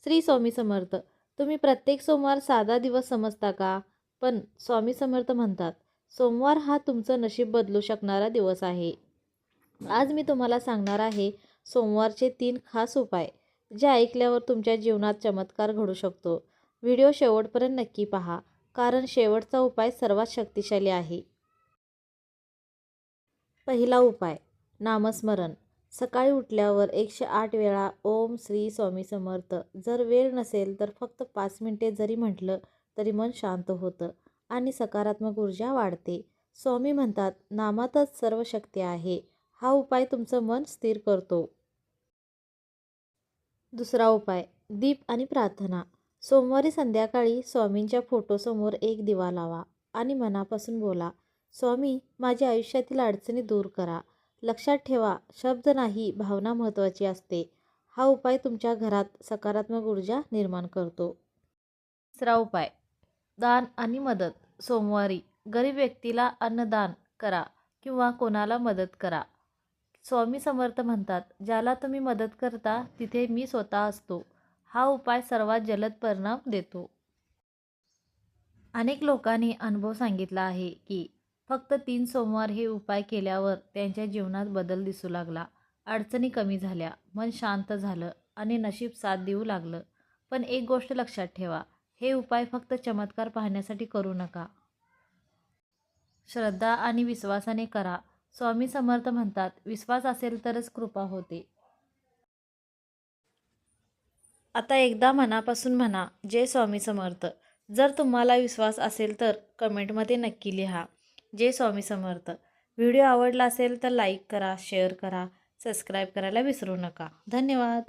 श्री स्वामी समर्थ. तुम्ही प्रत्येक सोमवार साधा दिवस समजता का? पण स्वामी समर्थ म्हणतात, सोमवार हा तुमचं नशीब बदलू शकणारा दिवस आहे. आज मी तुम्हाला सांगणार आहे सोमवारचे 3 खास उपाय, जे ऐकल्यावर तुमच्या जीवनात चमत्कार घडू शकतो. व्हिडिओ शेवटपर्यंत नक्की पहा, कारण शेवटचा उपाय सर्वात शक्तिशाली आहे. पहिला उपाय, नामस्मरण. सकाळी उठल्यावर 108 वेळा ओम श्री स्वामी समर्थ. जर वेळ नसेल तर फक्त 5 मिनिटे जरी म्हटलं तरी मन शांत होतं आणि सकारात्मक ऊर्जा वाढते. स्वामी म्हणतात, नामातच सर्व शक्ती आहे. हा उपाय तुमचं मन स्थिर करतो. दुसरा उपाय, दीप आणि प्रार्थना. सोमवारी संध्याकाळी स्वामींच्या फोटोसमोर एक दिवा लावा आणि मनापासून बोला, स्वामी, माझ्या आयुष्यातील अडचणी दूर करा. लक्षात ठेवा, शब्द नाही, भावना महत्त्वाची असते. हा उपाय तुमच्या घरात सकारात्मक ऊर्जा निर्माण करतो. तिसरा उपाय, दान आणि मदत. सोमवारी गरीब व्यक्तीला अन्नदान करा किंवा कोणाला मदत करा. स्वामी समर्थ म्हणतात, ज्याला तुम्ही मदत करता तिथे मी स्वतः असतो. हा उपाय सर्वात जलद परिणाम देतो. अनेक लोकांनी अनुभव सांगितला आहे की फक्त 3 सोमवार हे उपाय केल्यावर त्यांच्या जीवनात बदल दिसू लागला. अडचणी कमी झाल्या, मन शांत झालं आणि नशीब साथ देऊ लागलं. पण एक गोष्ट लक्षात ठेवा, हे उपाय फक्त चमत्कार पाहण्यासाठी करू नका. श्रद्धा आणि विश्वासाने करा. स्वामी समर्थ म्हणतात, विश्वास असेल तरच कृपा होते. आता एकदा मनापासून म्हणा, जय स्वामी समर्थ. जर तुम्हाला विश्वास असेल तर कमेंटमध्ये नक्की लिहा, जय स्वामी समर्थ. व्हिडिओ आवडला असेल तर लाईक करा, शेअर करा, सबस्क्राईब करायला विसरू नका. धन्यवाद.